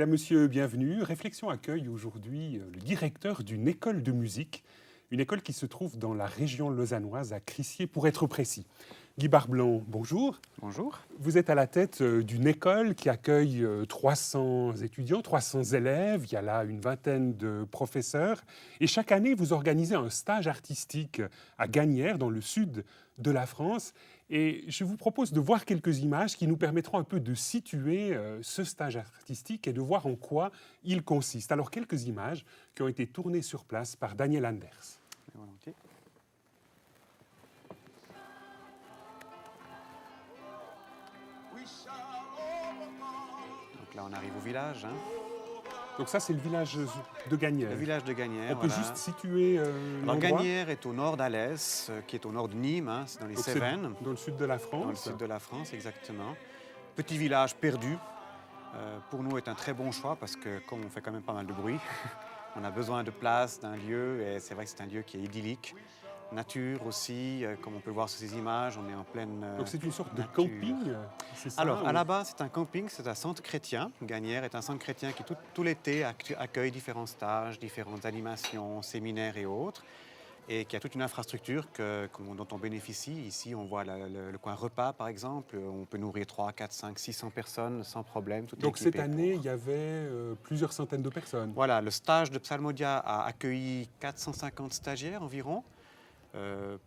Madame, Monsieur, bienvenue. Réflexion accueille aujourd'hui le directeur d'une école de musique, une école qui se trouve dans la région lausannoise, à Crissier pour être précis. Guy Barblanc, bonjour. Bonjour. Vous êtes à la tête d'une école qui accueille 300 étudiants, 300 élèves. Il y a là une vingtaine de professeurs. Et chaque année, vous organisez un stage artistique à Gagnières, dans le sud de la France. Et je vous propose de voir quelques images qui nous permettront un peu de situer ce stage artistique et de voir en quoi il consiste. Alors, quelques images qui ont été tournées sur place par Daniel Anders. Volontiers. Donc là, on arrive au village. Donc ça, c'est le village de Gagnières. Le village de Gagnières. On peut juste situer Alors, l'endroit. Gagnières est au nord d'Alès, qui est au nord de Nîmes, c'est dans les Donc, c'est Cévennes. dans le sud de la France. Dans le sud de la France, exactement. Petit village perdu. Pour nous, est un très bon choix parce que, comme on fait quand même pas mal de bruit, on a besoin de place, d'un lieu, et c'est vrai que c'est un lieu qui est idyllique. Nature aussi, comme on peut le voir sur ces images, on est en pleine Donc c'est une sorte de nature. camping, c'est ça? Alors, à la base, c'est un camping, c'est un centre chrétien. Gagnières est un centre chrétien qui, tout l'été, accueille différents stages, différentes animations, séminaires et autres, et qui a toute une infrastructure dont on bénéficie. Ici, on voit le coin repas, par exemple. On peut nourrir 3, 4, 5, 600 personnes sans problème. Donc cette année, il y avait plusieurs centaines de personnes. Voilà, le stage de Psalmodia a accueilli 450 stagiaires environ.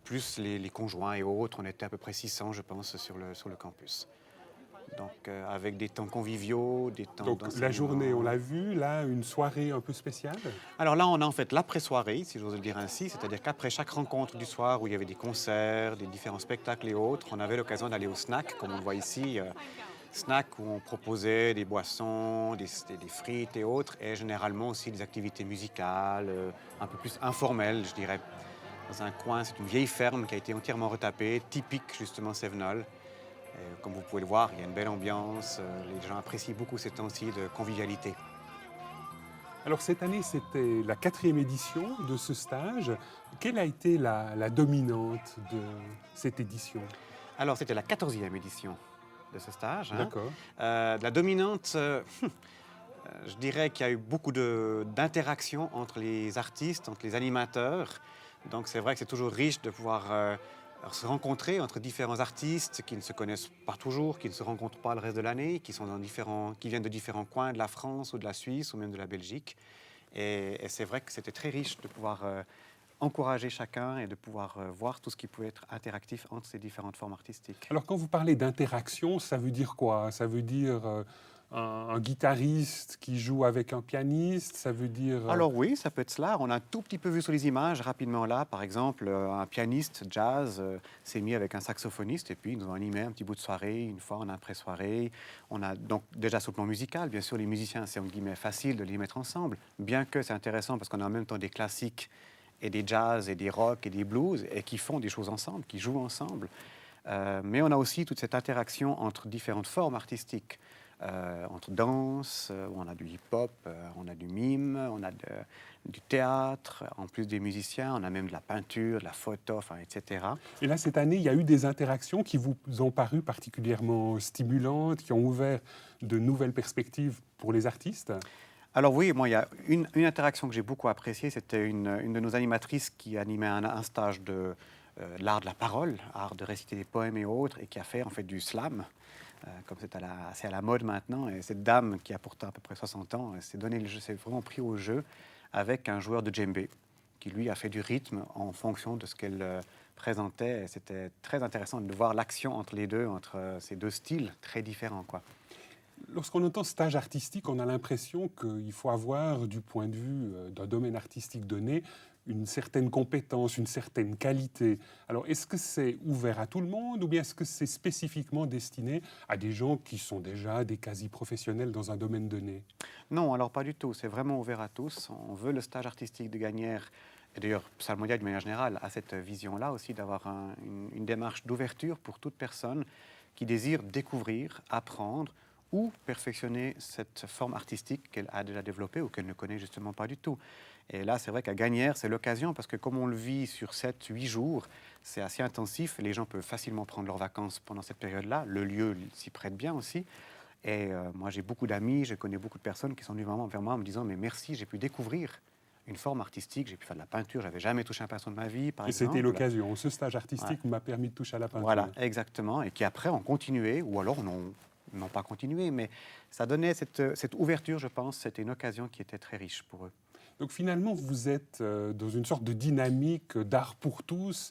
Plus les conjoints et autres, on était à peu près 600, je pense, sur le campus. Donc, avec des temps conviviaux, des temps Donc la journée, on l'a vu, là, une soirée un peu spéciale. Alors là, on a en fait l'après-soirée, si j'ose le dire ainsi, c'est-à-dire qu'après chaque rencontre du soir où il y avait des concerts, des différents spectacles et autres, on avait l'occasion d'aller au snack, comme on le voit ici, snack où on proposait des boissons, des frites et autres, et généralement aussi des activités musicales, un peu plus informelles, je dirais. Dans un coin, c'est une vieille ferme qui a été entièrement retapée, typique justement cévenole. Comme vous pouvez le voir, il y a une belle ambiance, les gens apprécient beaucoup ces temps-ci de convivialité. Alors cette année, c'était la 4e édition de ce stage. Quelle a été la dominante de cette édition? Alors, c'était la 14e édition de ce stage. D'accord. La dominante, je dirais qu'il y a eu beaucoup d'interactions entre les artistes, entre les animateurs. Donc, c'est vrai que c'est toujours riche de pouvoir se rencontrer entre différents artistes qui ne se connaissent pas toujours, qui ne se rencontrent pas le reste de l'année, qui viennent de différents coins de la France ou de la Suisse ou même de la Belgique. Et c'est vrai que c'était très riche de pouvoir encourager chacun et de pouvoir voir tout ce qui pouvait être interactif entre ces différentes formes artistiques. Alors quand vous parlez d'interaction, ça veut dire quoi? Ça veut dire un guitariste qui joue avec un pianiste? Ça veut dire... Alors oui, ça peut être cela. On a un tout petit peu vu sur les images rapidement là. Par exemple, un pianiste jazz s'est mis avec un saxophoniste et puis ils nous ont animé un petit bout de soirée, une fois en après-soirée. On a donc déjà sur le plan musical, bien sûr, les musiciens, c'est en guillemets facile de les mettre ensemble, bien que c'est intéressant parce qu'on a en même temps des classiques et des jazz et des rock et des blues et qui font des choses ensemble, qui jouent ensemble. Mais on a aussi toute cette interaction entre différentes formes artistiques. Entre danse, on a du hip-hop, on a du mime, on a du théâtre, en plus des musiciens, on a même de la peinture, de la photo, enfin, etc. Et là, cette année, il y a eu des interactions qui vous ont paru particulièrement stimulantes, qui ont ouvert de nouvelles perspectives pour les artistes? Alors oui, moi, il y a une interaction que j'ai beaucoup appréciée, c'était une de nos animatrices qui animait un stage de l'art de la parole, art de réciter des poèmes et autres, et qui a fait en fait du slam. Comme c'est assez à la mode maintenant, et cette dame qui a pourtant à peu près 60 ans s'est vraiment pris au jeu avec un joueur de djembé qui lui a fait du rythme en fonction de ce qu'elle présentait. Et c'était très intéressant de voir l'action entre les deux, entre ces deux styles très différents, quoi. Lorsqu'on entend stage artistique, on a l'impression qu'il faut avoir, du point de vue d'un domaine artistique donné, une certaine compétence, une certaine qualité. Alors, est-ce que c'est ouvert à tout le monde ou bien est-ce que c'est spécifiquement destiné à des gens qui sont déjà des quasi-professionnels dans un domaine donné? Non, alors pas du tout. C'est vraiment ouvert à tous. On veut le stage artistique de Gagnières, et d'ailleurs Psalmodia, de manière générale, a cette vision-là aussi d'avoir une démarche d'ouverture pour toute personne qui désire découvrir, apprendre ou perfectionner cette forme artistique qu'elle a déjà développée ou qu'elle ne connaît justement pas du tout. Et là, c'est vrai qu'à Gagnières, c'est l'occasion parce que comme on le vit sur 7-8 jours, c'est assez intensif. Les gens peuvent facilement prendre leurs vacances pendant cette période-là. Le lieu s'y prête bien aussi. Et moi, j'ai beaucoup d'amis, je connais beaucoup de personnes qui sont venues vraiment vers moi en me disant « Mais merci, j'ai pu découvrir une forme artistique, j'ai pu faire de la peinture, j'avais jamais touché un pinceau de ma vie, par Et exemple. » c'était l'occasion. Ce stage artistique m'a permis de toucher à la peinture. Voilà, exactement. Et qui après ont continué, ou alors n'ont pas continué, mais ça donnait cette ouverture, je pense. C'était une occasion qui était très riche pour eux. Donc finalement, vous êtes dans une sorte de dynamique d'art pour tous,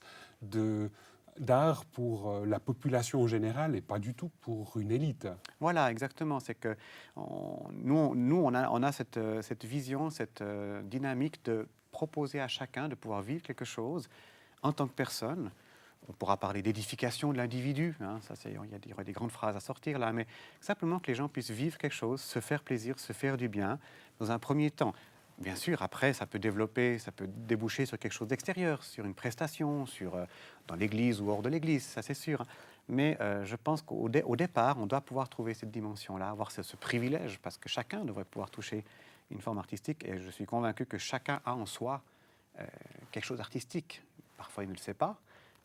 d'art pour la population en général et pas du tout pour une élite. Voilà, exactement. C'est que nous, on a cette vision, cette dynamique de proposer à chacun de pouvoir vivre quelque chose en tant que personne. On pourra parler d'édification de l'individu, hein, il y aurait des grandes phrases à sortir là, mais simplement que les gens puissent vivre quelque chose, se faire plaisir, se faire du bien, dans un premier temps. Bien sûr, après, ça peut déboucher sur quelque chose d'extérieur, sur une prestation, dans l'église ou hors de l'église, ça c'est sûr. Mais je pense qu'au départ, on doit pouvoir trouver cette dimension-là, avoir ce privilège, parce que chacun devrait pouvoir toucher une forme artistique, et je suis convaincu que chacun a en soi quelque chose d'artistique. Parfois, il ne le sait pas.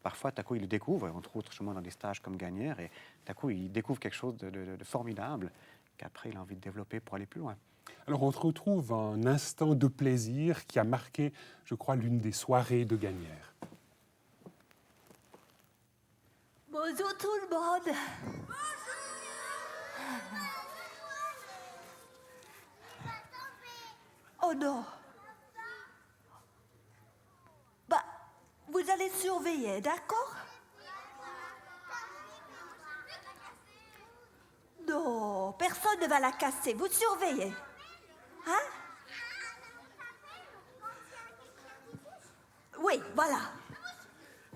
Parfois, tout à coup, il le découvre, entre autres, justement, dans des stages comme Gagnère, et tout à coup, il découvre quelque chose de formidable qu'après, il a envie de développer pour aller plus loin. Alors, on retrouve un instant de plaisir qui a marqué, je crois, l'une des soirées de Gagnère. Bonjour tout le monde. Oh non. Bah, vous allez surveiller, d'accord? Non, personne ne va la casser. Vous surveillez. Hein? Oui, voilà.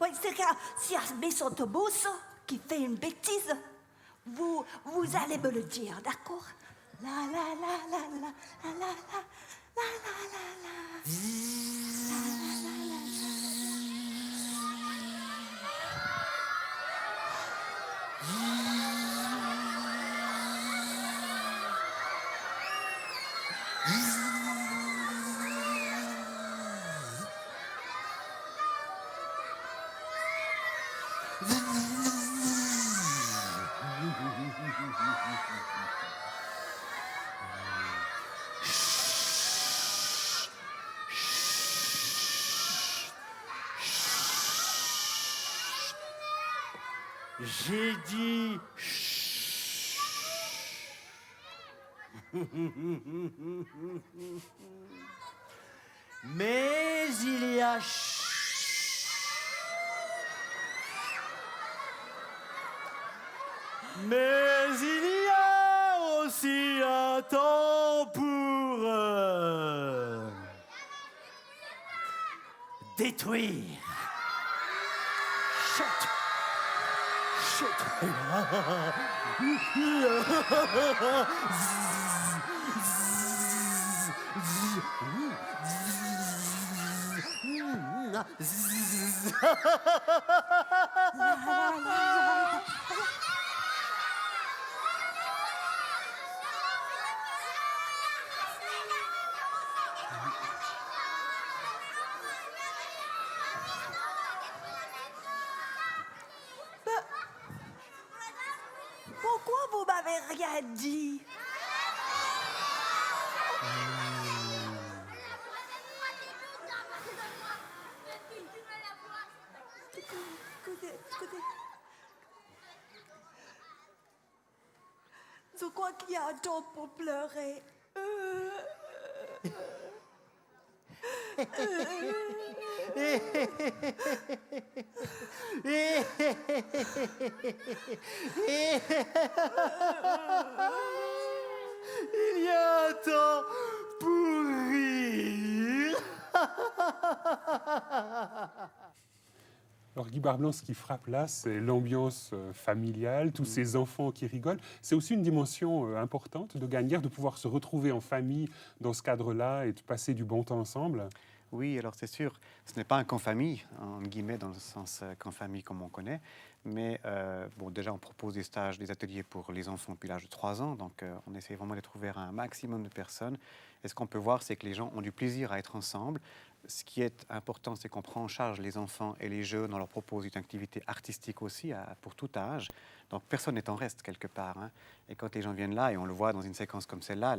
Oui, c'est que s'il y a Miss Autobus qui fait une bêtise, vous allez me le dire, d'accord? La la la la la la la la la la la. J'ai dit mais il y a mais il y a aussi un temps pour détruire. Chut. Pourquoi vous m'avez rien dit? Écoutez. Je crois qu'il y a un temps pour pleurer. Il y a un temps pour rire. Alors Guy Barbelin, ce qui frappe là, c'est l'ambiance familiale, tous ces enfants qui rigolent. C'est aussi une dimension importante de Gagnère, de pouvoir se retrouver en famille dans ce cadre-là et de passer du bon temps ensemble. Oui, alors c'est sûr, ce n'est pas un camp famille, en guillemets, dans le sens camp famille comme on connaît, Mais bon, déjà, on propose des stages, des ateliers pour les enfants depuis l'âge de 3 ans. Donc, on essaie vraiment d'être ouvert à un maximum de personnes. Et ce qu'on peut voir, c'est que les gens ont du plaisir à être ensemble. Ce qui est important, c'est qu'on prend en charge les enfants et les jeunes. On leur propose une activité artistique aussi pour tout âge. Donc, personne n'est en reste quelque part, hein. Et quand les gens viennent là, et on le voit dans une séquence comme celle-là,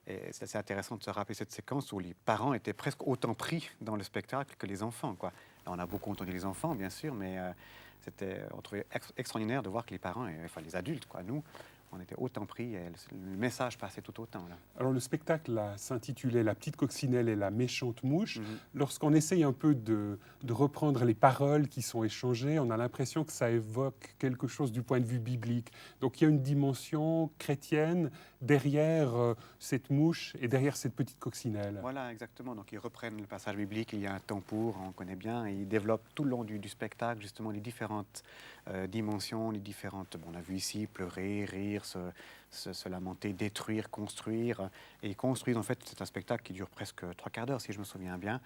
c'est assez intéressant de se rappeler cette séquence où les parents étaient presque autant pris dans le spectacle que les enfants, quoi. Là, on a beaucoup entendu les enfants, bien sûr, mais on trouvait extraordinaire de voir que les parents, enfin les adultes, quoi, nous, on était autant pris et le message passait tout autant. Là. Alors le spectacle là, s'intitulait La petite coccinelle et la méchante mouche. Mhm. Lorsqu'on essaye un peu de reprendre les paroles qui sont échangées, on a l'impression que ça évoque quelque chose du point de vue biblique. Donc il y a une dimension chrétienne derrière cette mouche et derrière cette petite coccinelle. Voilà, exactement. Donc ils reprennent le passage biblique, il y a un temps pour, on connaît bien, et ils développent tout le long du spectacle justement les différentes dimensions, les différentes... Bon, on a vu ici pleurer, rire, se lamenter, détruire, construire. Et ils construisent en fait, c'est un spectacle qui dure presque 3/4 d'heure, si je me souviens bien,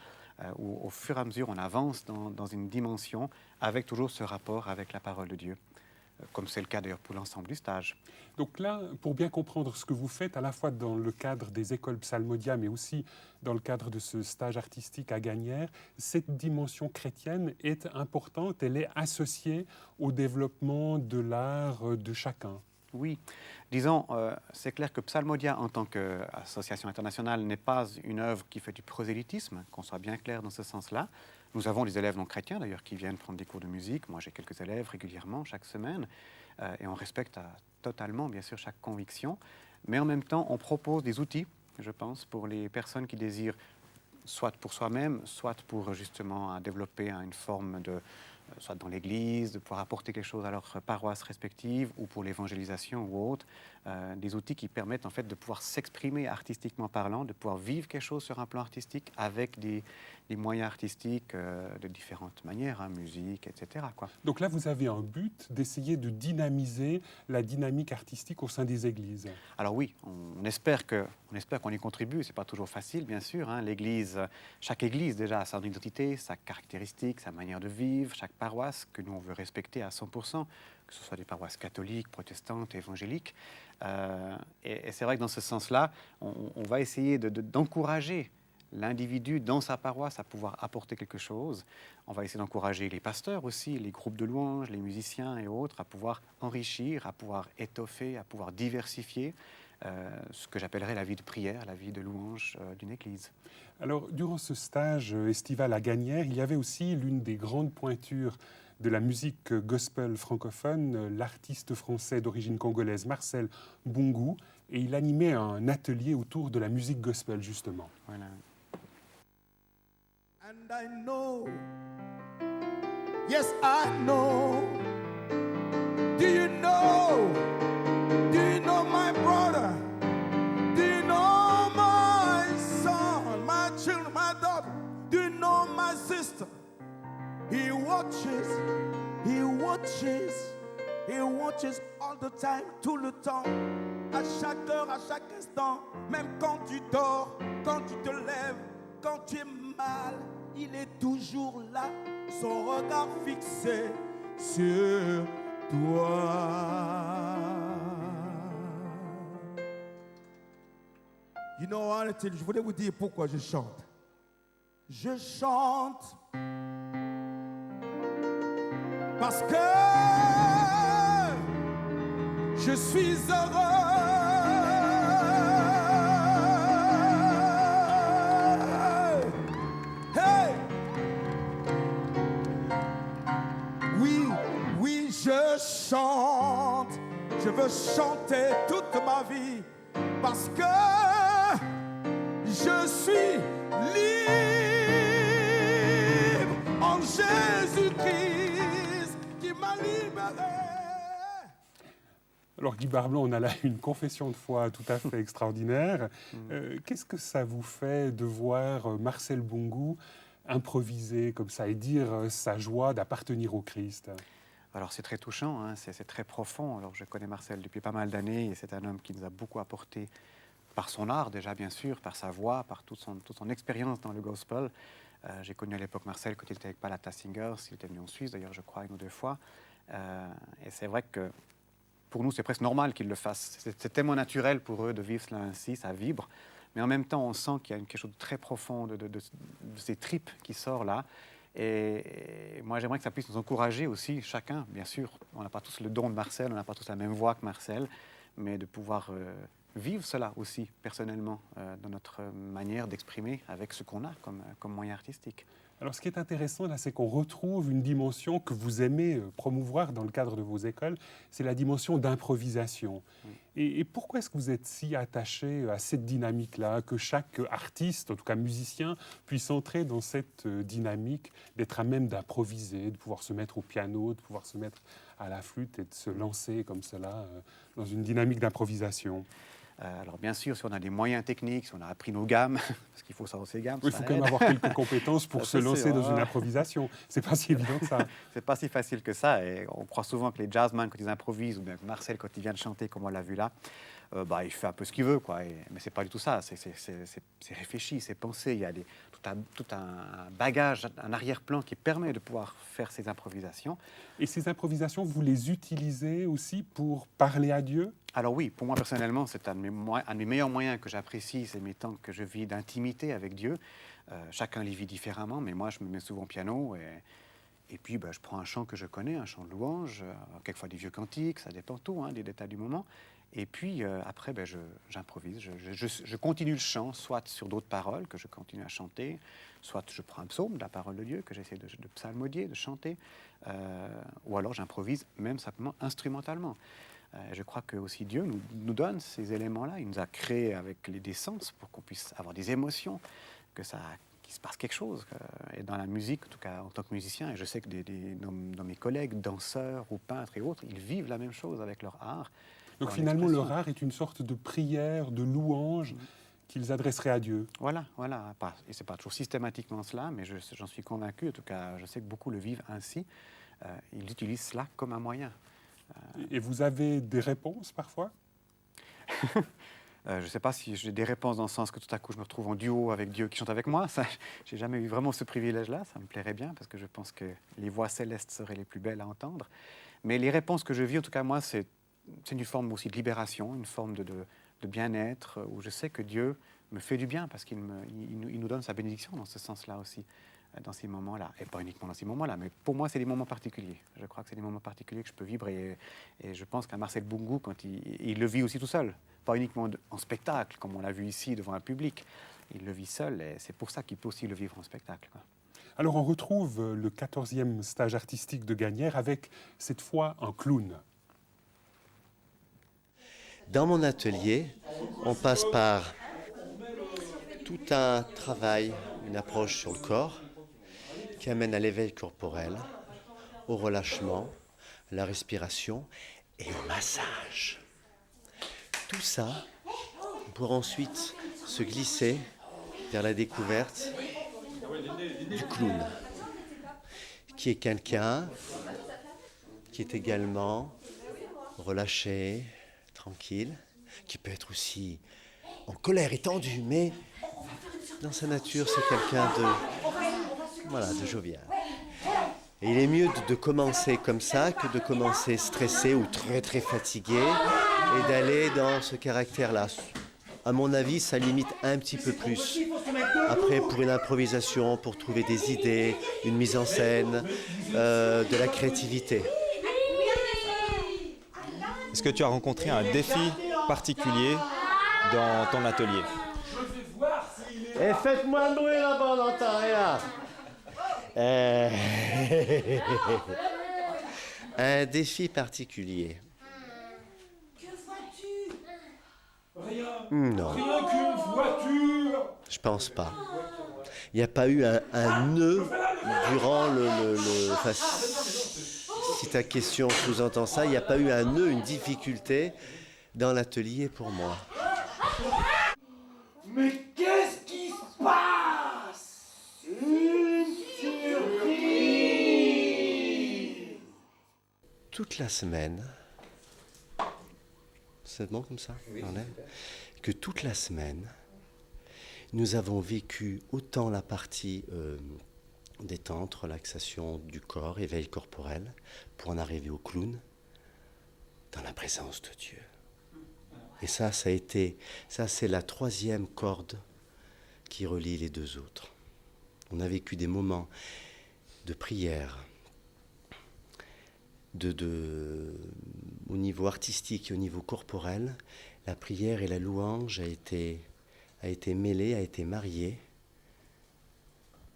où au fur et à mesure on avance dans une dimension avec toujours ce rapport avec la parole de Dieu, comme c'est le cas d'ailleurs pour l'ensemble du stage. Donc là, pour bien comprendre ce que vous faites, à la fois dans le cadre des écoles Psalmodia, mais aussi dans le cadre de ce stage artistique à Gagnères, cette dimension chrétienne est importante, elle est associée au développement de l'art de chacun. Oui, disons, c'est clair que Psalmodia, en tant qu'association internationale, n'est pas une œuvre qui fait du prosélytisme, qu'on soit bien clair dans ce sens-là. Nous avons des élèves non chrétiens, d'ailleurs, qui viennent prendre des cours de musique. Moi, j'ai quelques élèves régulièrement, chaque semaine, et on respecte totalement, bien sûr, chaque conviction. Mais en même temps, on propose des outils, je pense, pour les personnes qui désirent, soit pour soi-même, soit pour justement développer une forme de... soit dans l'église, de pouvoir apporter quelque chose à leur paroisse respective ou pour l'évangélisation ou autre, des outils qui permettent en fait de pouvoir s'exprimer artistiquement parlant, de pouvoir vivre quelque chose sur un plan artistique avec des moyens artistiques de différentes manières, hein, musique, etc., quoi. Donc là, vous avez un but d'essayer de dynamiser la dynamique artistique au sein des églises. Alors oui, on espère qu'on y contribue. C'est pas toujours facile, bien sûr, hein. L'église, chaque église déjà a son identité, sa caractéristique, sa manière de vivre, chaque paroisse que nous on veut respecter à 100%, que ce soit des paroisses catholiques, protestantes, évangéliques. Et c'est vrai que dans ce sens-là, on va essayer d'encourager l'individu dans sa paroisse à pouvoir apporter quelque chose. On va essayer d'encourager les pasteurs aussi, les groupes de louanges, les musiciens et autres à pouvoir enrichir, à pouvoir étoffer, à pouvoir diversifier ce que j'appellerais la vie de prière, la vie de louange d'une église. Alors, durant ce stage estival à Gagnères, il y avait aussi l'une des grandes pointures de la musique gospel francophone, l'artiste français d'origine congolaise Marcel Bungu, et il animait un atelier autour de la musique gospel, justement. Voilà. And I know, yes I know, do you know my brother, do you know my son, my children, my daughter, do you know my sister? He watches all the time, tout le temps, à chaque heure, à chaque instant, même quand tu dors, quand tu te lèves, quand tu es mal, il est toujours là, son regard fixé sur toi. You know, arrêtez, je voulais vous dire pourquoi je chante. Je chante parce que je suis heureux. Hey! Oui, je chante. Je veux chanter toute ma vie parce que je suis libre en Jésus-Christ qui m'a libéré. Alors Guy Barblon, on a là une confession de foi tout à fait extraordinaire. Qu'est-ce que ça vous fait de voir Marcel Bungu improviser comme ça et dire sa joie d'appartenir au Christ ? Alors c'est très touchant, hein, c'est très profond. Alors je connais Marcel depuis pas mal d'années et c'est un homme qui nous a beaucoup apporté par son art déjà bien sûr, par sa voix, par toute son expérience dans le gospel. J'ai connu à l'époque Marcel quand il était avec Palata Singers, il était venu en Suisse d'ailleurs je crois une ou deux fois. Et c'est vrai que pour nous, c'est presque normal qu'ils le fassent. C'est tellement naturel pour eux de vivre cela ainsi, ça vibre. Mais en même temps, on sent qu'il y a quelque chose de très profond de ces tripes qui sort là. Et moi, j'aimerais que ça puisse nous encourager aussi, chacun, bien sûr. On n'a pas tous le don de Marcel, on n'a pas tous la même voix que Marcel, mais de pouvoir vivre cela aussi, personnellement, dans notre manière d'exprimer avec ce qu'on a comme moyen artistique. Alors, ce qui est intéressant, là, c'est qu'on retrouve une dimension que vous aimez promouvoir dans le cadre de vos écoles, c'est la dimension d'improvisation. Et pourquoi est-ce que vous êtes si attaché à cette dynamique-là, que chaque artiste, en tout cas musicien, puisse entrer dans cette dynamique, d'être à même d'improviser, de pouvoir se mettre au piano, de pouvoir se mettre à la flûte et de se lancer comme cela dans une dynamique d'improvisation? Alors bien sûr, si on a des moyens techniques, si on a appris nos gammes, parce qu'il faut savoir ces gammes, Il faut quand même avoir quelques compétences pour se lancer dans une improvisation. C'est pas si évident que ça. C'est pas si facile que ça. Et on croit souvent que les jazzmen, quand ils improvisent, ou bien Marcel, quand il vient de chanter, comme on l'a vu là, il fait un peu ce qu'il veut, quoi. Mais c'est pas du tout ça. C'est réfléchi, c'est pensé. Il y a tout un bagage, un arrière-plan qui permet de pouvoir faire ces improvisations. Et ces improvisations, vous les utilisez aussi pour parler à Dieu? Alors oui, pour moi personnellement, c'est un de mes meilleurs moyens que j'apprécie, c'est mes temps que je vis d'intimité avec Dieu. Chacun les vit différemment, mais moi je me mets souvent au piano et puis je prends un chant que je connais, un chant de louange, quelquefois des vieux cantiques, ça dépend tout, des détails du moment. Et puis après, j'improvise, je continue le chant, soit sur d'autres paroles que je continue à chanter, soit je prends un psaume de la parole de Dieu que j'essaie de psalmodier, de chanter, ou alors j'improvise même simplement instrumentalement. Je crois que aussi Dieu nous donne ces éléments-là. Il nous a créés avec des sens pour qu'on puisse avoir des émotions, qu'il se passe quelque chose. Et dans la musique, en tout cas en tant que musicien, et je sais que dans mes collègues, danseurs ou peintres et autres, ils vivent la même chose avec leur art. Donc finalement, leur art est une sorte de prière, de louange qu'ils adresseraient à Dieu. Voilà. Et ce n'est pas toujours systématiquement cela, mais j'en suis convaincu. En tout cas, je sais que beaucoup le vivent ainsi. Ils utilisent cela comme un moyen. Et vous avez des réponses parfois? Je ne sais pas si j'ai des réponses dans le sens que tout à coup je me retrouve en duo avec Dieu qui chante avec moi. Je n'ai jamais eu vraiment ce privilège-là. Ça me plairait bien parce que je pense que les voix célestes seraient les plus belles à entendre. Mais les réponses que je vis, en tout cas moi, c'est une forme aussi de libération, une forme de bien-être, où je sais que Dieu me fait du bien parce qu'il nous donne sa bénédiction dans ce sens-là aussi, dans ces moments-là. Et pas uniquement dans ces moments-là, mais pour moi, c'est des moments particuliers. Je crois que c'est des moments particuliers que je peux vivre et je pense qu'un Marcel Boungou, quand il le vit aussi tout seul, pas uniquement en spectacle, comme on l'a vu ici devant un public, il le vit seul et c'est pour ça qu'il peut aussi le vivre en spectacle, quoi. Alors on retrouve le 14e stage artistique de Gagnère avec cette fois un clown. Dans mon atelier, on passe par tout un travail, une approche sur le corps qui amène à l'éveil corporel, au relâchement, à la respiration et au massage. Tout ça pour ensuite se glisser vers la découverte du clown, qui est quelqu'un qui est également relâché, tranquille, qui peut être aussi en colère et tendu, mais dans sa nature, c'est quelqu'un de jovial. Et il est mieux de commencer comme ça que de commencer stressé ou très très fatigué et d'aller dans ce caractère-là. À mon avis, ça limite un petit peu plus. Après, pour une improvisation, pour trouver des idées, une mise en scène, de la créativité. Est-ce que tu as rencontré un défi particulier dans ton atelier? Et faites-moi le bruit là-bas, on n'entend rien. Un défi particulier. Que vois-tu? Non. Rien qu'une voiture. Je pense pas. Il n'y a pas eu un nœud durant enfin, si ta question sous-entend ça, il n'y a pas eu un nœud, une difficulté dans l'atelier pour moi. Mais qu'est-ce qui se passe? Une surprise. Toute la semaine, c'est bon comme ça, que toute la semaine, nous avons vécu autant la partie détente, relaxation du corps, éveil corporel, pour en arriver au clown, dans la présence de Dieu. Et ça c'est la troisième corde qui relie les deux autres. On a vécu des moments de prière, au niveau artistique et au niveau corporel. La prière et la louange a été mêlée, a été mariée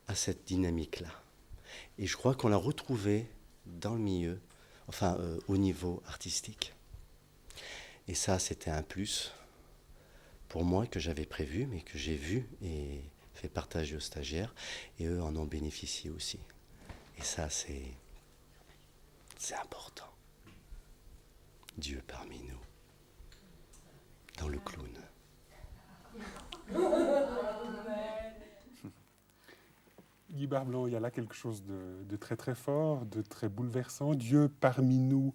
à cette dynamique-là. Et je crois qu'on l'a retrouvée dans le milieu, au niveau artistique. Et ça, c'était un plus pour moi que j'avais prévu, mais que j'ai vu et fait partager aux stagiaires. Et eux en ont bénéficié aussi. Et ça, c'est important. Dieu parmi nous, dans le clown. Guy Barblanc, il y a là quelque chose de très très fort, de très bouleversant. Dieu parmi nous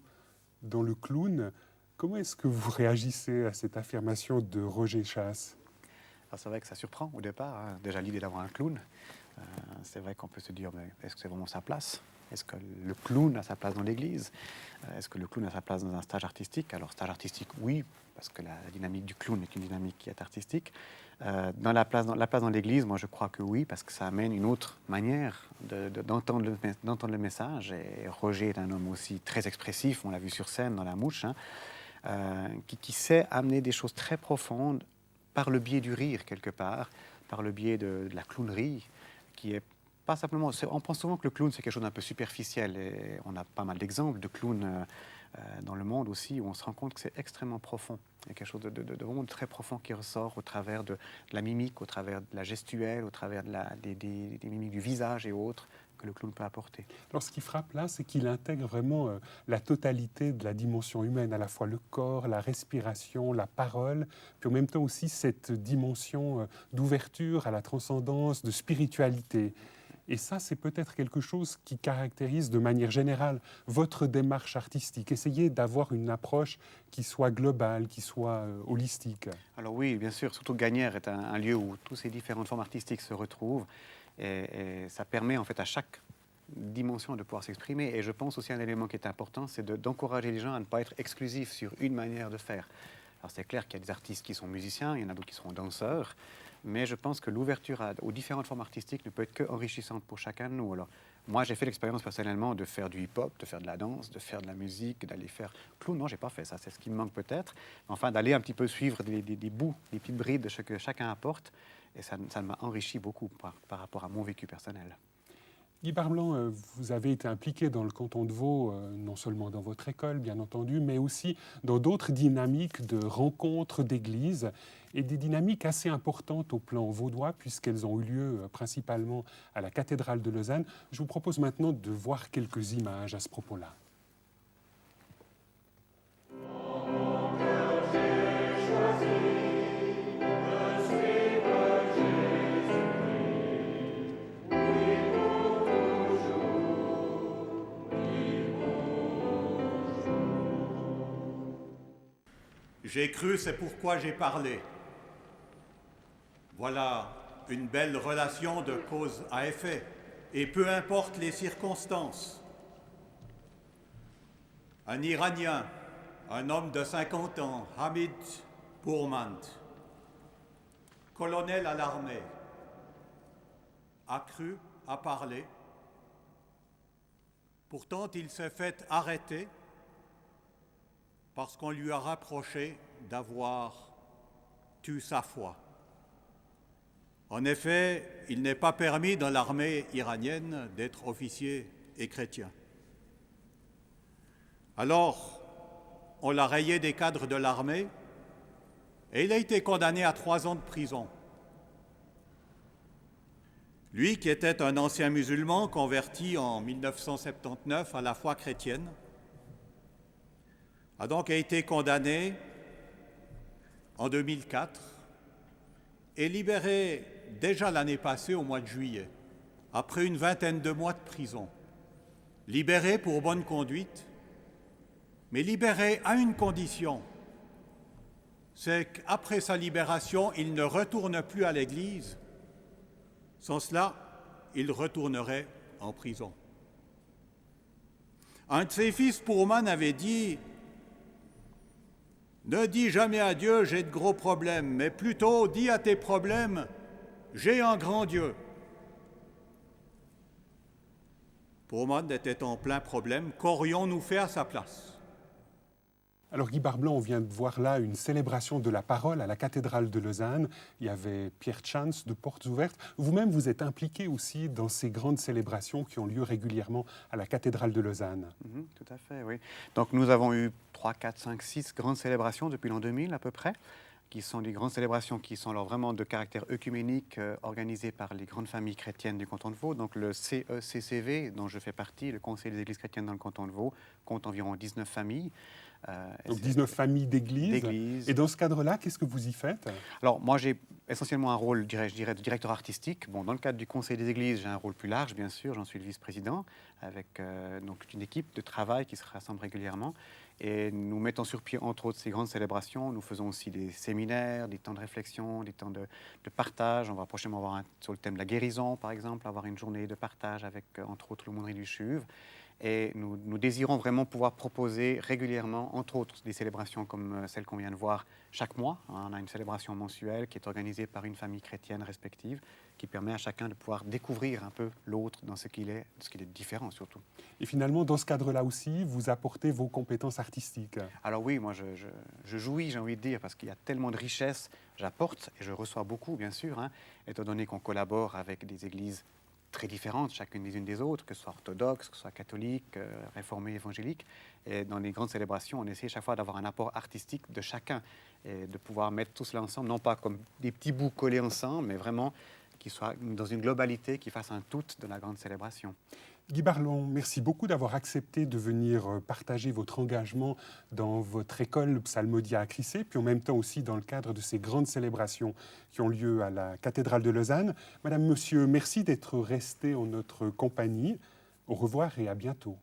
dans le clown. Comment est-ce que vous réagissez à cette affirmation de Roger Chasse? Alors, c'est vrai que ça surprend au départ, hein. Déjà l'idée d'avoir un clown. C'est vrai qu'on peut se dire, mais est-ce que c'est vraiment sa place? Est-ce que le clown a sa place dans l'église? Est-ce que le clown a sa place dans un stage artistique? Alors, stage artistique, oui, parce que la dynamique du clown est une dynamique qui est artistique. Dans la place dans l'église, moi, je crois que oui, parce que ça amène une autre manière d'entendre le message. Et Roger est un homme aussi très expressif, on l'a vu sur scène dans La Mouche, hein, qui sait amener des choses très profondes par le biais du rire, quelque part, par le biais de la clownerie, qui est pas simplement... On pense souvent que le clown, c'est quelque chose d'un peu superficiel, et on a pas mal d'exemples de clowns dans le monde aussi, où on se rend compte que c'est extrêmement profond. Il y a quelque chose de vraiment très profond qui ressort au travers de la mimique, au travers de la gestuelle, au travers des mimiques du visage et autres, que le clown peut apporter. Alors, ce qui frappe là, c'est qu'il intègre vraiment la totalité de la dimension humaine, à la fois le corps, la respiration, la parole, puis en même temps aussi cette dimension d'ouverture à la transcendance, de spiritualité. Et ça, c'est peut-être quelque chose qui caractérise de manière générale votre démarche artistique. Essayez d'avoir une approche qui soit globale, qui soit holistique. Alors oui, bien sûr, surtout Gagnères est un lieu où toutes ces différentes formes artistiques se retrouvent. Et ça permet en fait à chaque dimension de pouvoir s'exprimer. Et je pense aussi un élément qui est important, c'est d'encourager les gens à ne pas être exclusifs sur une manière de faire. Alors c'est clair qu'il y a des artistes qui sont musiciens, il y en a d'autres qui seront danseurs, mais je pense que l'ouverture aux différentes formes artistiques ne peut être qu'enrichissante pour chacun de nous. Alors moi j'ai fait l'expérience personnellement de faire du hip-hop, de faire de la danse, de faire de la musique, d'aller faire clown. Non, j'ai pas fait ça, c'est ce qui me manque peut-être. Enfin, d'aller un petit peu suivre des bouts, des petites brides de ce que chacun apporte. Et ça m'a enrichi beaucoup par rapport à mon vécu personnel. Guy Barblanc, vous avez été impliqué dans le canton de Vaud, non seulement dans votre école, bien entendu, mais aussi dans d'autres dynamiques de rencontres d'églises et des dynamiques assez importantes au plan vaudois, puisqu'elles ont eu lieu principalement à la cathédrale de Lausanne. Je vous propose maintenant de voir quelques images à ce propos-là. J'ai cru, c'est pourquoi j'ai parlé. Voilà une belle relation de cause à effet, et peu importe les circonstances. Un Iranien, un homme de 50 ans, Hamid Pourmand, colonel à l'armée, a cru, a parlé. Pourtant, il s'est fait arrêter parce qu'on lui a reproché d'avoir tué sa foi. En effet, il n'est pas permis dans l'armée iranienne d'être officier et chrétien. Alors, on l'a rayé des cadres de l'armée et il a été condamné à 3 ans de prison. Lui, qui était un ancien musulman converti en 1979 à la foi chrétienne, a donc été condamné en 2004 et libéré déjà l'année passée au mois de juillet, après une vingtaine de mois de prison. Libéré pour bonne conduite, mais libéré à une condition, c'est qu'après sa libération, il ne retourne plus à l'Église. Sans cela, il retournerait en prison. Un de ses fils, Pourman, avait dit « Ne dis jamais à Dieu, j'ai de gros problèmes, mais plutôt dis à tes problèmes, j'ai un grand Dieu. » Pourman était en plein problème. Qu'aurions-nous fait à sa place? Alors Guy Barblanc, on vient de voir là une célébration de la parole à la cathédrale de Lausanne. Il y avait Pierre Chance de Portes Ouvertes. Vous-même, vous êtes impliqué aussi dans ces grandes célébrations qui ont lieu régulièrement à la cathédrale de Lausanne. Tout à fait, oui. Donc nous avons eu 3, 4, 5, 6 grandes célébrations depuis l'an 2000 à peu près, qui sont des grandes célébrations qui sont alors vraiment de caractère œcuménique, organisées par les grandes familles chrétiennes du canton de Vaud. Donc le CECCV, dont je fais partie, le Conseil des églises chrétiennes dans le canton de Vaud, compte environ 19 familles. Donc 19 familles d'églises. Et dans ce cadre-là, qu'est-ce que vous y faites? Alors moi j'ai essentiellement un rôle, je dirais, de directeur artistique. Bon, dans le cadre du Conseil des églises, j'ai un rôle plus large, bien sûr. J'en suis le vice-président, avec donc une équipe de travail qui se rassemble régulièrement. Et nous mettons sur pied, entre autres, ces grandes célébrations. Nous faisons aussi des séminaires, des temps de réflexion, des temps de partage. On va prochainement avoir sur le thème de la guérison, par exemple, avoir une journée de partage avec, entre autres, l'aumônerie du CHUV. Et nous désirons vraiment pouvoir proposer régulièrement, entre autres, des célébrations comme celle qu'on vient de voir chaque mois. On a une célébration mensuelle qui est organisée par une famille chrétienne respective, qui permet à chacun de pouvoir découvrir un peu l'autre dans ce qu'il est différent surtout. Et finalement, dans ce cadre-là aussi, vous apportez vos compétences artistiques. Alors oui, moi je jouis, j'ai envie de dire, parce qu'il y a tellement de richesses. J'apporte et je reçois beaucoup, bien sûr, étant donné qu'on collabore avec des églises très différentes, chacune les unes des autres, que ce soit orthodoxe, que ce soit catholique, réformé, évangélique. Et dans les grandes célébrations, on essaie chaque fois d'avoir un apport artistique de chacun et de pouvoir mettre tout cela ensemble, non pas comme des petits bouts collés ensemble, mais vraiment qui soit dans une globalité, qui fasse un tout de la grande célébration. Guy Barblanc, merci beaucoup d'avoir accepté de venir partager votre engagement dans votre école Psalmodia à Crissey, puis en même temps aussi dans le cadre de ces grandes célébrations qui ont lieu à la cathédrale de Lausanne. Madame, Monsieur, merci d'être restés en notre compagnie. Au revoir et à bientôt.